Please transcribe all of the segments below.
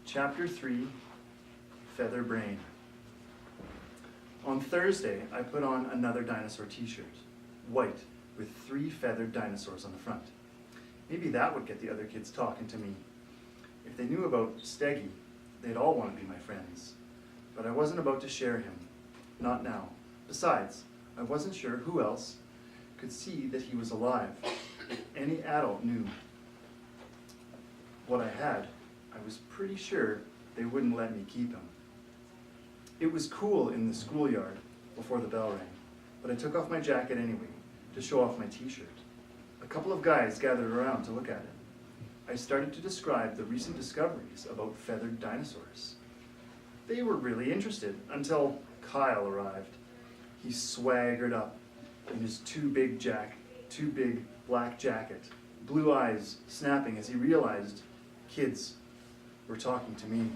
Chapter 3, Feather Brain. On Thursday, I put on another dinosaur t-shirt, white, with 3 feathered dinosaurs on the front. Maybe that would get the other kids talking to me. If they knew about Steggy, they'd all want to be my friends. But I wasn't about to share him. Not now. Besides, I wasn't sure who else could see that he was alive. If any adult knew what I had, I was pretty sure they wouldn't let me keep him. It was cool in the schoolyard before the bell rang, but I took off my jacket anyway to show off my t-shirt. A couple of guys gathered around to look at it. I started to describe the recent discoveries about feathered dinosaurs. They were really interested until Kyle arrived. He swaggered up in his too big black jacket, blue eyes snapping as he realized kids were talking to me.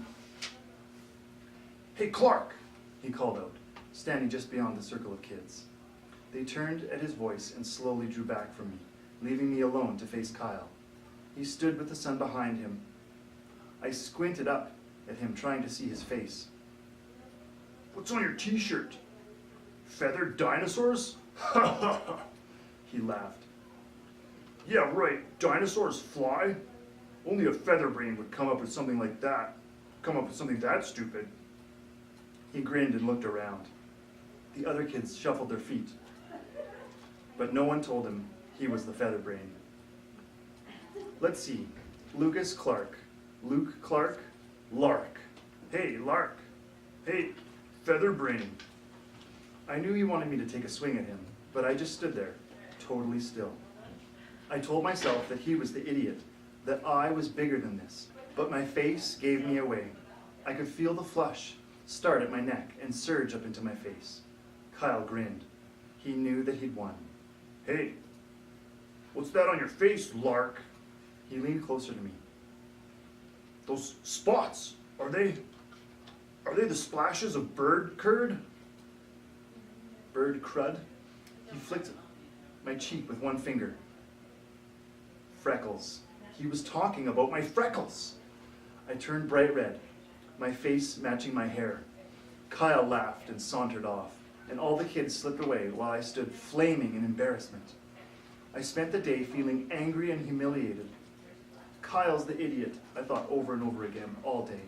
"Hey, Clark," he called out, standing just beyond the circle of kids. They turned at his voice and slowly drew back from me, leaving me alone to face Kyle. He stood with the sun behind him. I squinted up at him, trying to see his face. "What's on your t-shirt? Feathered dinosaurs?" "Ha ha ha," he laughed. "Yeah, right, dinosaurs fly? Only a feather brain would come up with something like that. Come up with something that stupid." He grinned and looked around. The other kids shuffled their feet, but no one told him he was the feather brain. Let's see, Lucas Clark, Luke Clark, Lark. "Hey, Lark. Hey, feather brain." I knew he wanted me to take a swing at him, but I just stood there, totally still. I told myself that he was the idiot, that I was bigger than this, but my face gave me away. I could feel the flush start at my neck and surge up into my face. Kyle grinned. He knew that he'd won. "Hey, what's that on your face, Lark?" He leaned closer to me. "Those spots, are they the splashes of bird curd?" "Bird crud?" He flicked my cheek with one finger. "Freckles." He was talking about my freckles. I turned bright red, my face matching my hair. Kyle laughed and sauntered off, and all the kids slipped away while I stood flaming in embarrassment. I spent the day feeling angry and humiliated. Kyle's the idiot, I thought over and over again all day.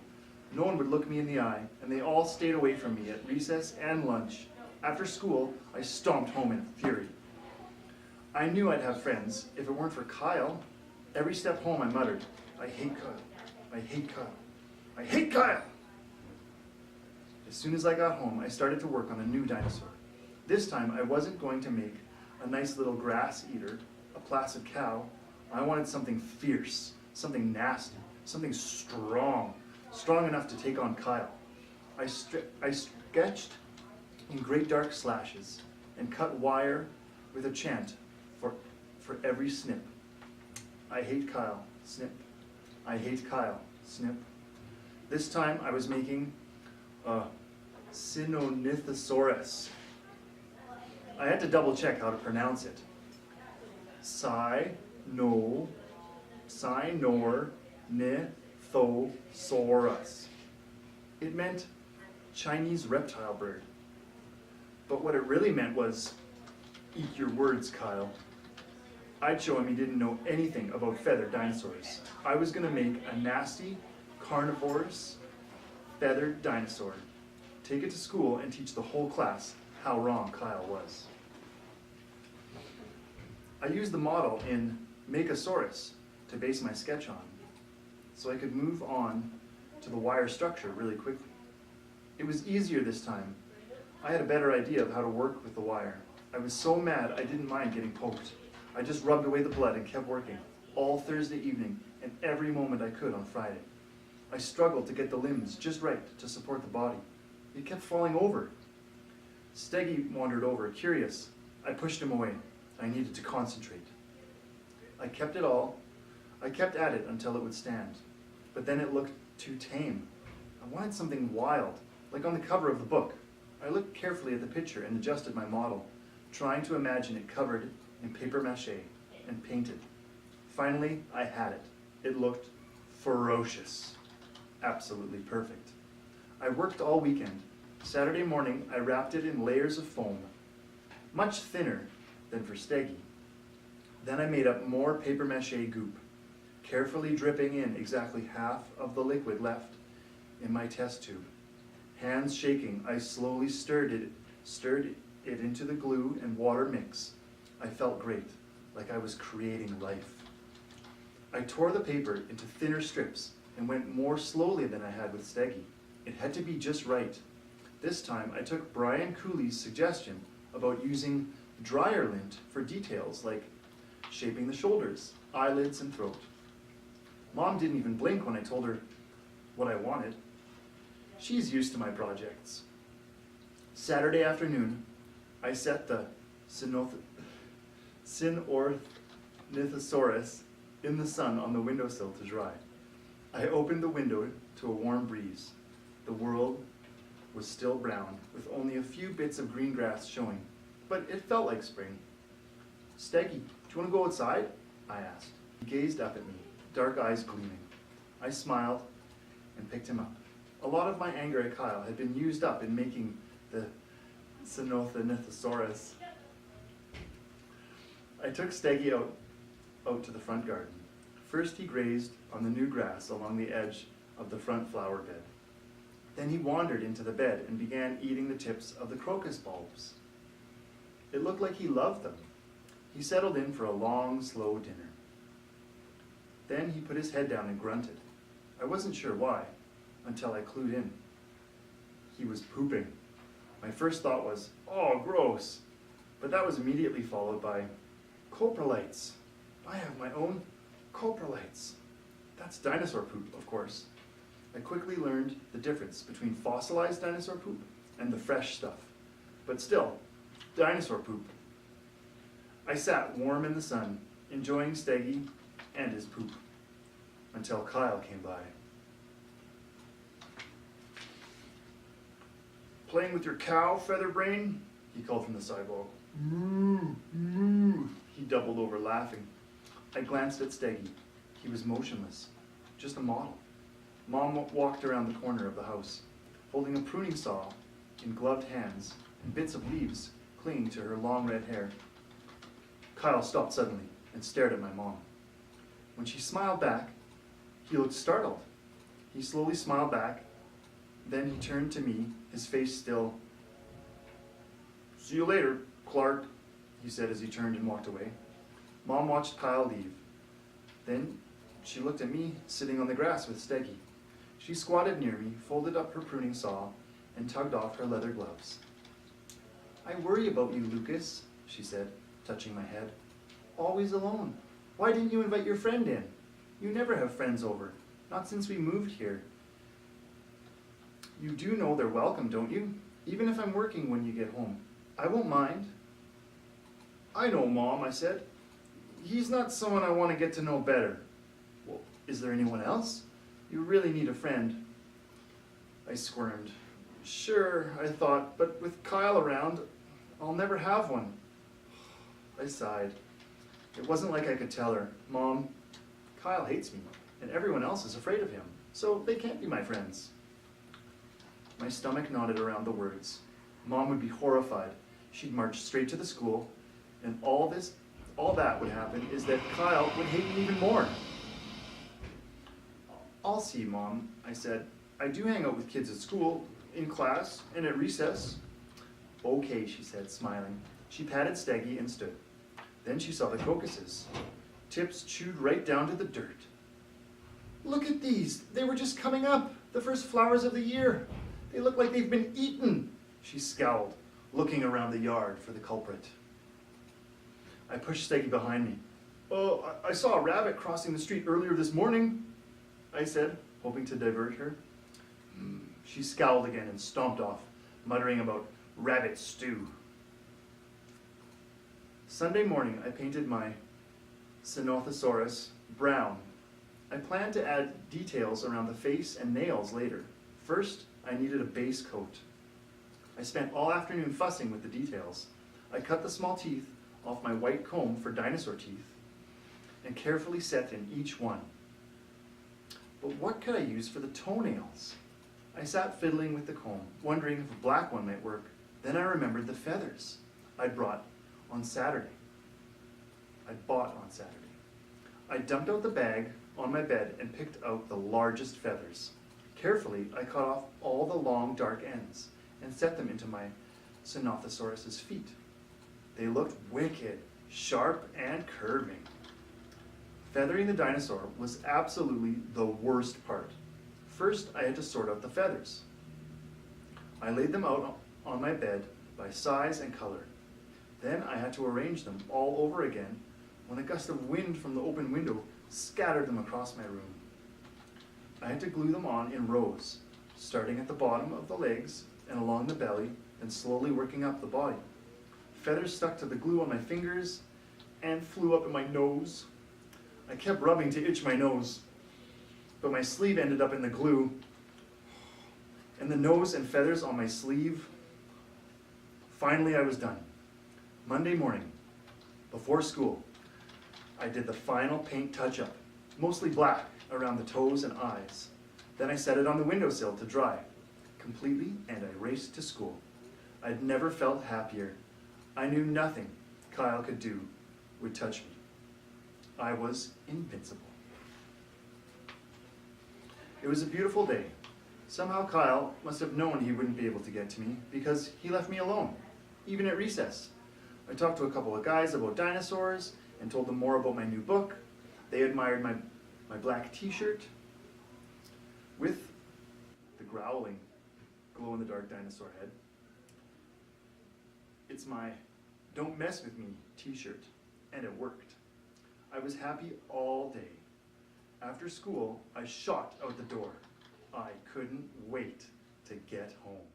No one would look me in the eye, and they all stayed away from me at recess and lunch. After school, I stomped home in fury. I knew I'd have friends if it weren't for Kyle. Every step home I muttered, "I hate Kyle, I hate Kyle, I hate Kyle." As soon as I got home, I started to work on a new dinosaur. This time, I wasn't going to make a nice little grass eater, a placid cow. I wanted something fierce, something nasty, something strong enough to take on Kyle. I sketched in great dark slashes and cut wire with a chant for every snip. "I hate Kyle, snip. I hate Kyle, snip." This time I was making a Sinonithosaurus. I had to double check how to pronounce it. Sinornithosaurus. It meant Chinese reptile bird. But what it really meant was, "Eat your words, Kyle." I'd show him he didn't know anything about feathered dinosaurs. I was going to make a nasty, carnivorous, feathered dinosaur, take it to school, and teach the whole class how wrong Kyle was. I used the model in Makeosaurus to base my sketch on, so I could move on to the wire structure really quickly. It was easier this time. I had a better idea of how to work with the wire. I was so mad I didn't mind getting poked. I just rubbed away the blood and kept working, all Thursday evening and every moment I could on Friday. I struggled to get the limbs just right to support the body. It kept falling over. Steggy wandered over, curious. I pushed him away. I needed to concentrate. I kept at it until it would stand, but then it looked too tame. I wanted something wild, like on the cover of the book. I looked carefully at the picture and adjusted my model, trying to imagine it covered in paper mache and painted. Finally, I had it. It looked ferocious. absolutely perfect. I worked all weekend. Saturday morning, I wrapped it in layers of foam, much thinner than for Steggy. Then I made up more papier-mâché goop, carefully dripping in exactly half of the liquid left in my test tube. Hands shaking, I slowly stirred it into the glue and water mix. I felt great, like I was creating life. I tore the paper into thinner strips and went more slowly than I had with Steggy. It had to be just right. This time I took Brian Cooley's suggestion about using dryer lint for details like shaping the shoulders, eyelids, and throat. Mom didn't even blink when I told her what I wanted. She's used to my projects. Saturday afternoon, I set the Sinornithosaurus in the sun on the windowsill to dry. I opened the window to a warm breeze. The world was still brown, with only a few bits of green grass showing, but it felt like spring. Steggy, do you want to go outside? I asked. He gazed up at me, dark eyes gleaming. I smiled and picked him up. A lot of my anger at Kyle had been used up in making the Sinornithosaurus. I took Steggy out to the front garden. First he grazed on the new grass along the edge of the front flower bed. Then he wandered into the bed and began eating the tips of the crocus bulbs. It looked like he loved them. He settled in for a long, slow dinner. Then he put his head down and grunted. I wasn't sure why, until I clued in. He was pooping. My first thought was, oh, gross. But that was immediately followed by, coprolites. I have my own coprolites. That's dinosaur poop, of course. I quickly learned the difference between fossilized dinosaur poop and the fresh stuff. But still, dinosaur poop. I sat warm in the sun, enjoying Steggy and his poop, until Kyle came by. Playing with your cow, Featherbrain? He called from the sidewalk. Moo, moo. He doubled over laughing. I glanced at Steggy. He was motionless, just a model. Mom walked around the corner of the house, holding a pruning saw in gloved hands and bits of leaves clinging to her long red hair. Kyle stopped suddenly and stared at my mom. When she smiled back, he looked startled. He slowly smiled back, then he turned to me, his face still. See you later, Clark, he said as he turned and walked away. Mom watched Kyle leave. Then she looked at me sitting on the grass with Steggy. She squatted near me, folded up her pruning saw, and tugged off her leather gloves. I worry about you, Lucas, she said, touching my head. Always alone. Why didn't you invite your friend in? You never have friends over, not since we moved here. You do know they're welcome, don't you? Even if I'm working when you get home. I won't mind. I know, Mom, I said. He's not someone I want to get to know better. Well, is there anyone else? You really need a friend. I squirmed. Sure, I thought, but with Kyle around, I'll never have one. I sighed. It wasn't like I could tell her, Mom, Kyle hates me, and everyone else is afraid of him, so they can't be my friends. My stomach knotted around the words. Mom would be horrified. She'd march straight to the school, and all that would happen is that Kyle would hate me even more. I'll see, Mom, I said. I do hang out with kids at school, in class, and at recess. Okay, she said, smiling. She patted Steggy and stood. Then she saw the crocuses, tips chewed right down to the dirt. Look at these. They were just coming up, the first flowers of the year. They look like they've been eaten. She scowled, looking around the yard for the culprit. I pushed Steggy behind me. Oh, I saw a rabbit crossing the street earlier this morning, I said, hoping to divert her. She scowled again and stomped off, muttering about rabbit stew. Sunday morning, I painted my Sinornithosaurus brown. I planned to add details around the face and nails later. First, I needed a base coat. I spent all afternoon fussing with the details. I cut the small teeth off my white comb for dinosaur teeth and carefully set in each one. But what could I use for the toenails? I sat fiddling with the comb, wondering if a black one might work. Then I remembered the feathers I'd bought on Saturday. I dumped out the bag on my bed and picked out the largest feathers. Carefully, I cut off all the long, dark ends and set them into my Synophosaurus's feet. They looked wicked, sharp, and curving. Feathering the dinosaur was absolutely the worst part. First, I had to sort out the feathers. I laid them out on my bed by size and color. Then I had to arrange them all over again when a gust of wind from the open window scattered them across my room. I had to glue them on in rows, starting at the bottom of the legs and along the belly, and slowly working up the body. Feathers stuck to the glue on my fingers and flew up in my nose. I kept rubbing to itch my nose, but my sleeve ended up in the glue, and the nose and feathers on my sleeve. Finally, I was done. Monday morning, before school, I did the final paint touch-up, mostly black around the toes and eyes. Then I set it on the windowsill to dry completely, and I raced to school. I'd never felt happier. I knew nothing Kyle could do would touch me. I was invincible. It was a beautiful day. Somehow Kyle must have known he wouldn't be able to get to me because he left me alone, even at recess. I talked to a couple of guys about dinosaurs and told them more about my new book. They admired my black t-shirt with the growling glow-in-the-dark dinosaur head. It's my "Don't Mess With Me" t-shirt, and it worked. I was happy all day. After school, I shot out the door. I couldn't wait to get home.